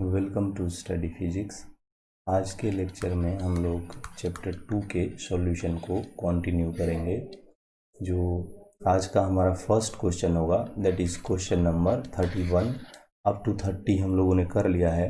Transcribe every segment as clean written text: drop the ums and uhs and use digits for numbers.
Welcome to study physics. आज के lecture में हम लोग चैप्टर 2 के सॉल्यूशन को कंटिन्यू करेंगे। जो आज का हमारा फर्स्ट क्वेश्चन होगा that is question number 31। Up to 30 हम लोगों ने कर लिया है।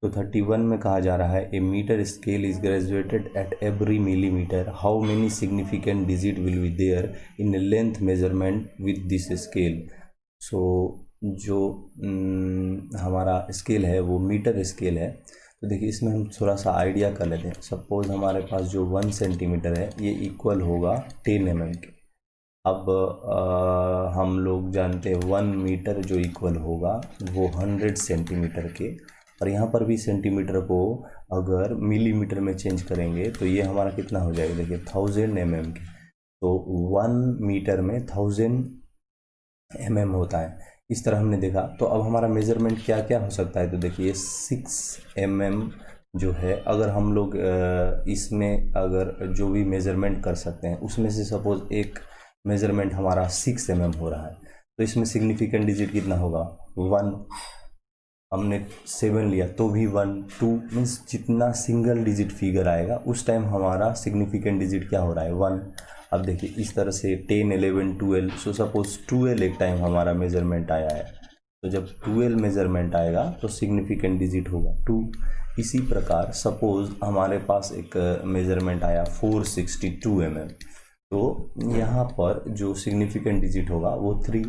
तो 31 में कहा जा रहा है a metre scale is graduated at every millimetre, how many significant digit will be there in length measurement with this scale. So जो हमारा स्केल है वो मीटर स्केल है। तो देखिए इसमें हम थोड़ा सा आइडिया कर लेते हैं। सपोज हमारे पास जो 1 सेंटीमीटर है ये इक्वल होगा 10 mm के। अब हम लोग जानते हैं 1 मीटर जो इक्वल होगा वो 100 सेंटीमीटर के, और यहाँ पर भी सेंटीमीटर को अगर मिलीमीटर में चेंज करेंगे तो ये हमारा कितना हो जाएगा, देखिए 1000 mm के। तो 1 मीटर में 1000 mm होता है। इस तरह हमने देखा। तो अब हमारा मेज़रमेंट क्या क्या हो सकता है, तो देखिए 6 mm जो है, अगर हम लोग इसमें अगर जो भी मेज़रमेंट कर सकते हैं उसमें से सपोज एक मेज़रमेंट हमारा 6 mm हो रहा है, तो इसमें सिग्निफिकेंट डिजिट कितना होगा 1। हमने 7 लिया तो भी 1, 2 मीन्स जितना सिंगल डिजिट फिगर आएगा उस टाइम हमारा सिग्निफिकेंट डिजिट क्या हो रहा है 1। अब देखिए इस तरह से 10, 11, 12। सो सपोज 12 एक टाइम हमारा मेजरमेंट आया है, तो जब 12 मेजरमेंट आएगा तो सिग्निफिकेंट डिजिट होगा 2। इसी प्रकार सपोज हमारे पास एक मेजरमेंट आया 462 mm, तो यहाँ पर जो सिग्निफिकेंट डिजिट होगा वो 3।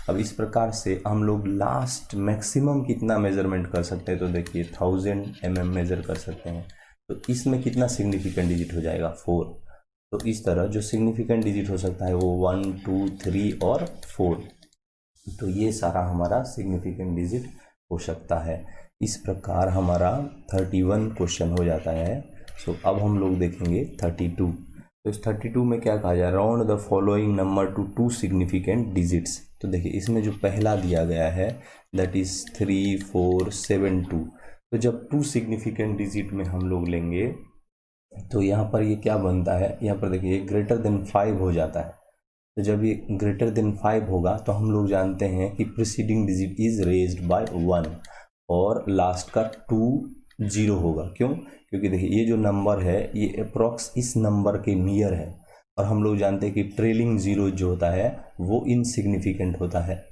अब इस प्रकार से हम लोग लास्ट मैक्सिमम कितना मेजरमेंट कर सकते हैं, तो देखिए 1000 mm मेजर कर सकते हैं। तो इसमें कितना सिग्निफिकेंट डिजिट हो जाएगा 4। तो इस तरह जो सिग्निफिकेंट डिजिट हो सकता है वो 1, 2, 3 और 4। तो ये सारा हमारा सिग्निफिकेंट डिजिट हो सकता है। इस प्रकार हमारा 31 क्वेश्चन हो जाता है। सो अब हम लोग देखेंगे 32। तो इस 32 में क्या कहा जाए, round the following number two 2 significant digits. तो देखिए इसमें जो पहला दिया गया है दैट इज़ 3, 4, 7, 2। तो जब 2 सिग्निफिकेंट डिजिट में हम लोग लेंगे तो यहाँ पर ये क्या बनता है, यहाँ पर देखिए ग्रेटर देन 5 हो जाता है। तो जब ये ग्रेटर देन 5 होगा तो हम लोग जानते हैं कि preceding digit is raised bye 1 और लास्ट का 2 0 होगा। क्यों? क्योंकि देखिए ये जो नंबर है ये अप्रॉक्स इस नंबर के नियर है, और हम लोग जानते हैं कि ट्रेलिंग जीरो जो होता है वो इनसिग्निफिकेंट होता है।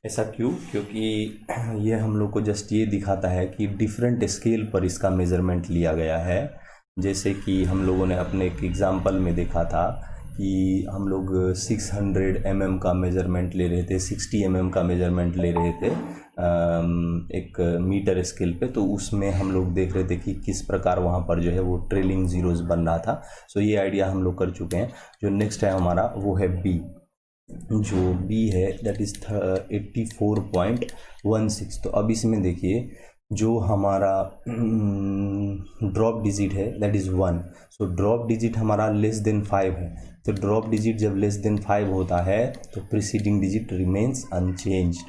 ऐसा क्यों? क्योंकि ये हम लोग को जस्ट ये दिखाता है कि डिफरेंट स्केल पर इसका मेजरमेंट लिया गया है। जैसे कि हम लोगों ने अपने एक एग्जाम्पल में देखा था कि हम लोग 600 mm का मेजरमेंट ले रहे थे, 60 mm का मेजरमेंट ले रहे थे एक मीटर स्केल पे। तो उसमें हम लोग देख रहे थे कि किस प्रकार वहाँ पर जो है वो ट्रेलिंग जीरोज बन रहा था। सो ये आइडिया हम लोग कर चुके हैं। जो नेक्स्ट है हमारा वो है बी। जो बी है दैट इज़ 84.16। तो अब इसमें देखिए जो हमारा ड्रॉप डिजिट है that is 1। So drop digit हमारा लेस देन 5 है। तो ड्रॉप डिजिट जब लेस देन 5 होता है तो प्रीसीडिंग डिजिट रिमेन्स अनचेंज्ड।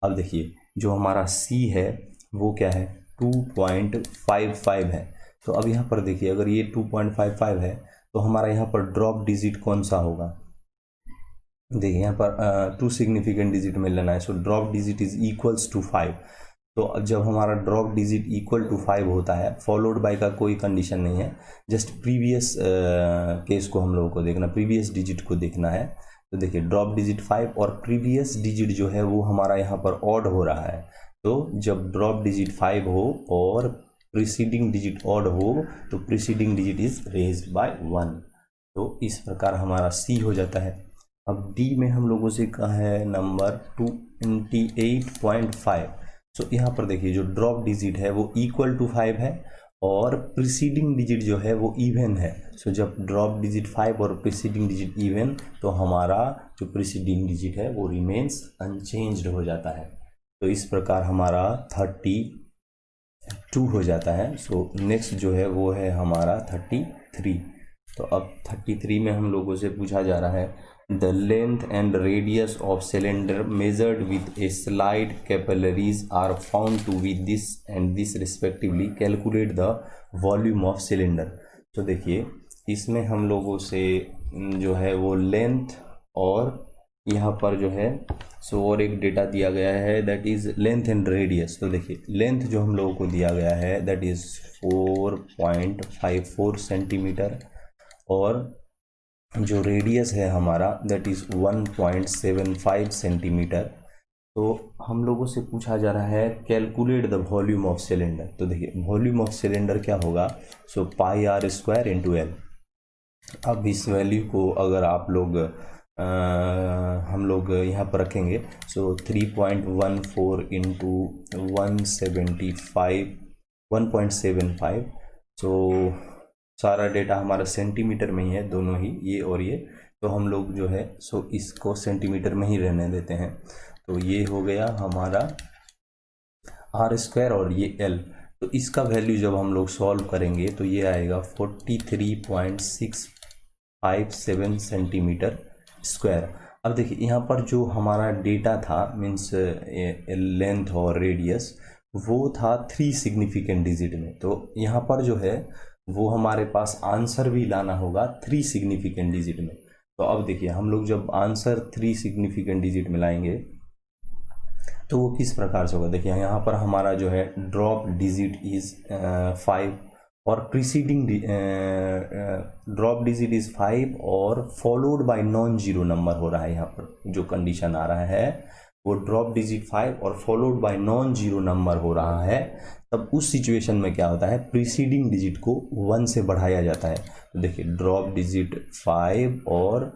अब देखिए जो हमारा सी है वो क्या है 2.55 है। तो अब यहाँ पर देखिए अगर ये 2.55 है तो हमारा यहाँ पर ड्रॉप डिजिट कौन सा होगा, देखिए यहाँ पर 2 सिग्निफिकेंट डिजिट में लेना है। So drop digit is equals to 5। तो जब हमारा ड्रॉप डिजिट इक्वल टू 5 होता है, फॉलोड बाय का कोई कंडीशन नहीं है, जस्ट प्रीवियस केस को हम लोगों को देखना, प्रीवियस डिजिट को देखना है। तो देखिए ड्रॉप डिजिट 5 और प्रीवियस डिजिट जो है वो हमारा यहाँ पर ऑड हो रहा है। तो जब ड्रॉप डिजिट 5 हो और प्रीसीडिंग डिजिट ऑड हो तो preceding digit is raised bye 1। तो इस प्रकार हमारा सी हो जाता है। अब डी में हम लोगों से कहा है नंबर 28.5। सो यहाँ पर देखिए जो ड्रॉप डिजिट है वो इक्वल टू 5 है और प्रीसीडिंग डिजिट जो है वो इवन है। सो जब ड्रॉप डिजिट 5 और प्रीसीडिंग डिजिट इवन तो हमारा जो प्रीसीडिंग डिजिट है वो रिमेन्स अनचेंज्ड हो जाता है। तो इस प्रकार हमारा 32 हो जाता है। सो नेक्स्ट जो है वो है हमारा 33। तो अब 33 में हम लोगों से पूछा जा रहा है the length and radius of cylinder measured with a slide capillaries are found to be this and this respectively, calculate the volume of cylinder। तो देखिए इसमें हम लोगों से जो है वो लेंथ और यहाँ पर जो है सो और एक डेटा दिया गया है that is length and radius. तो देखिए लेंथ जो हम लोगों को दिया गया है दैट इज़ 4.54 सेंटीमीटर और जो रेडियस है हमारा दैट इज़ 1.75 सेंटीमीटर। तो हम लोगों से पूछा जा रहा है calculate the volume of cylinder. तो देखिए वॉल्यूम ऑफ सिलेंडर क्या होगा, सो पाई आर स्क्वायर इंटू एल। अब इस वैल्यू को अगर आप लोग हम लोग यहाँ पर रखेंगे सो 3.14 इंटू 1.75 सो सारा डेटा हमारा सेंटीमीटर में ही है, दोनों ही ये और ये। तो हम लोग जो है सो इसको सेंटीमीटर में ही रहने देते हैं। तो ये हो गया हमारा आर स्क्वायर और ये एल। तो इसका वैल्यू जब हम लोग सॉल्व करेंगे तो ये आएगा 43.657 सेंटीमीटर स्क्वायर। अब देखिए यहाँ पर जो हमारा डेटा था मीन्स लेंथ और रेडियस वो था 3 सिग्निफिकेंट डिजिट में। तो यहाँ पर जो है वो हमारे पास आंसर भी लाना होगा 3 सिग्निफिकेंट डिजिट में। तो अब देखिए हम लोग जब आंसर 3 सिग्निफिकेंट डिजिट में लाएंगे तो वो किस प्रकार से होगा। देखिए यहाँ पर हमारा जो है ड्रॉप डिजिट इज़ 5 और प्रीसीडिंग ड्रॉप डिजिट इज़ 5 और followed by non zero number हो रहा है। यहाँ पर जो कंडीशन आ रहा है वो ड्रॉप डिजिट 5 और followed by non zero number हो रहा है। तब उस सिचुएशन में क्या होता है, प्रीसीडिंग डिजिट को 1 से बढ़ाया जाता है। तो देखिए ड्रॉप डिजिट 5 और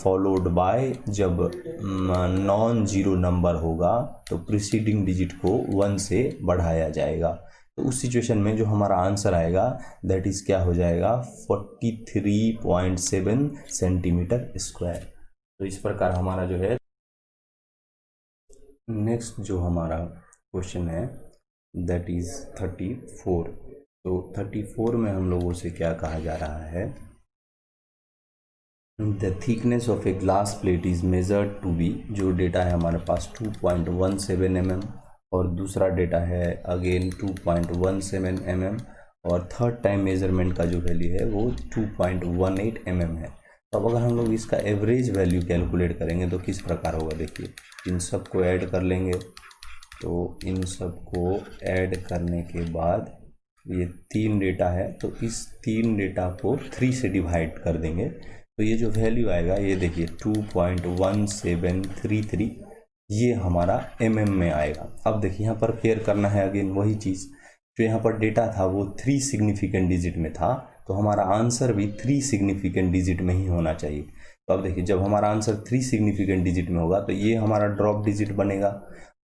फॉलोड बाय जब नॉन जीरो नंबर होगा तो प्रीसीडिंग डिजिट को 1 से बढ़ाया जाएगा। तो उस सिचुएशन में जो हमारा आंसर आएगा दैट इज़ क्या हो जाएगा 43.7 सेंटीमीटर स्क्वायर। तो इस प्रकार हमारा जो है नेक्स्ट जो हमारा क्वेश्चन है दैट इज़ 34। तो 34 में हम लोगों से क्या कहा जा रहा है, the thickness of a glass plate is measured to be, जो डेटा है हमारे पास 2.17 mm और दूसरा डेटा है अगेन 2.17 mm और थर्ड टाइम मेजरमेंट का जो वैल्यू है वो 2.18 mm है। तो अब अगर हम लोग इसका एवरेज वैल्यू कैलकुलेट करेंगे तो किस प्रकार होगा, देखिए इन सब को ऐड कर लेंगे। तो इन सब को ऐड करने के बाद ये 3 डेटा है तो इस 3 डेटा को 3 से डिवाइड कर देंगे तो ये जो वैल्यू आएगा ये देखिए 2.1733 ये हमारा mm में आएगा। अब देखिए यहाँ पर केयर करना है अगेन वही चीज़, जो यहाँ पर डेटा था वो 3 सिग्निफिकेंट डिजिट में था तो हमारा आंसर भी 3 सिग्निफिकेंट डिजिट में ही होना चाहिए। तो अब देखिए जब हमारा आंसर 3 सिग्निफिकेंट डिजिट में होगा तो ये हमारा ड्रॉप डिजिट बनेगा।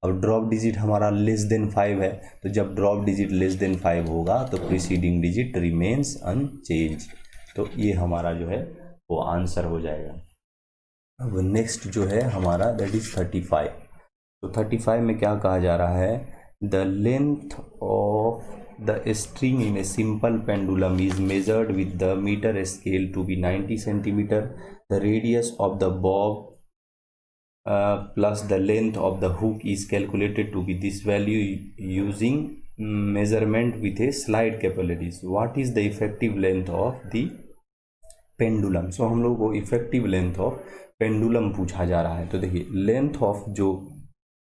अब ड्रॉप डिजिट हमारा लेस देन 5 है तो जब ड्रॉप डिजिट लेस देन 5 होगा तो प्रीसीडिंग डिजिट रिमेन्स अनचेंज। तो ये हमारा जो है वो आंसर हो जाएगा। अब नेक्स्ट जो है हमारा दैट इज़ 35। तो 35 में क्या कहा जा रहा है, the length of the string in a simple pendulum is measured with the metre scale to be 90 centimetre, the radius of the bob plus the length of the hook is calculated to be this value using measurement with a slide capabilities. What is the effective length of the pendulum? So हम लोग को effective length of pendulum पूछा जा रहा है। तो देखिए length of जो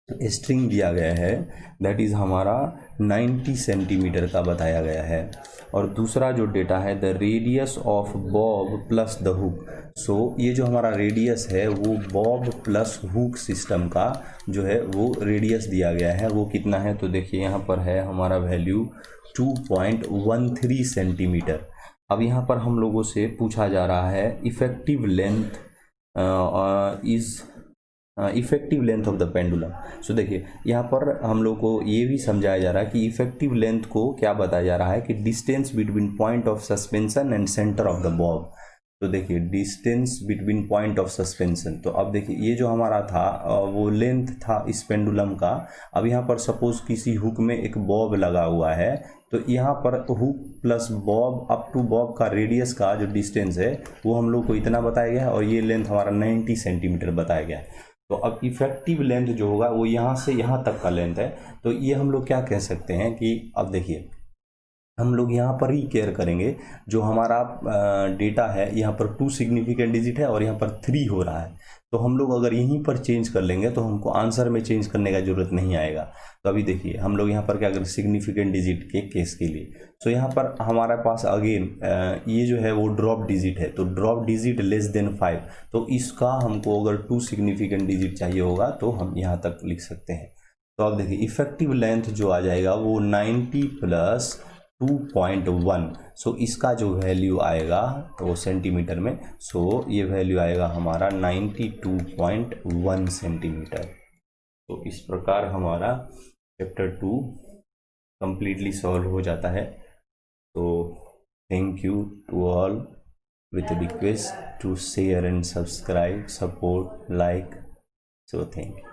स्ट्रिंग दिया गया है दैट इज़ हमारा 90 सेंटीमीटर का बताया गया है और दूसरा जो डेटा है the radius of bob plus the hook. So ये जो हमारा रेडियस है वो बॉब प्लस हुक सिस्टम का जो है वो रेडियस दिया गया है वो कितना है, तो देखिए यहाँ पर है हमारा वैल्यू 2.13 सेंटीमीटर। अब यहाँ पर हम लोगों से पूछा जा रहा है effective length effective length of the pendulum. So देखिए यहाँ पर हम लोग को ये भी समझाया जा रहा है कि इफेक्टिव लेंथ को क्या बताया जा रहा है कि distance between point of suspension and centre of the Bob. तो देखिए distance between point of suspension, तो अब देखिए ये जो हमारा था वो लेंथ था इस पेंडुलम का। अब यहाँ पर सपोज किसी हुक में एक बॉब लगा हुआ है तो यहाँ पर hook plus bob up to bob का रेडियस का जो डिस्टेंस है वो हम लोग को इतना बताया गया है और ये लेंथ हमारा 90 सेंटीमीटर बताया गया है। तो अब इफेक्टिव लेंथ जो होगा वो यहाँ से यहाँ तक का लेंथ है। तो ये हम लोग क्या कह सकते हैं कि अब देखिए हम लोग यहाँ पर ही केयर करेंगे, जो हमारा डेटा है यहाँ पर 2 सिग्निफिकेंट डिजिट है और यहाँ पर 3 हो रहा है तो हम लोग अगर यहीं पर चेंज कर लेंगे तो हमको आंसर में चेंज करने का ज़रूरत नहीं आएगा। तो अभी देखिए हम लोग यहाँ पर क्या करें, सिग्निफिकेंट डिजिट के केस के लिए, तो यहाँ पर हमारे पास अगेन ये जो है वो ड्रॉप डिजिट है, तो ड्रॉप डिजिट लेस देन 5, तो इसका हमको अगर 2 सिग्निफिकेंट डिजिट चाहिए होगा तो हम यहाँ तक लिख सकते हैं। तो आप देखिए इफेक्टिव लेंथ जो आ जाएगा वो 90 प्लस 2.1, सो इसका जो वैल्यू आएगा वो सेंटीमीटर में, सो ये वैल्यू आएगा हमारा 92.1 सेंटीमीटर। तो इस प्रकार हमारा चैप्टर 2 कंप्लीटली सॉल्व हो जाता है। तो thank you to all, with a request to share and subscribe, support, like, so thank you.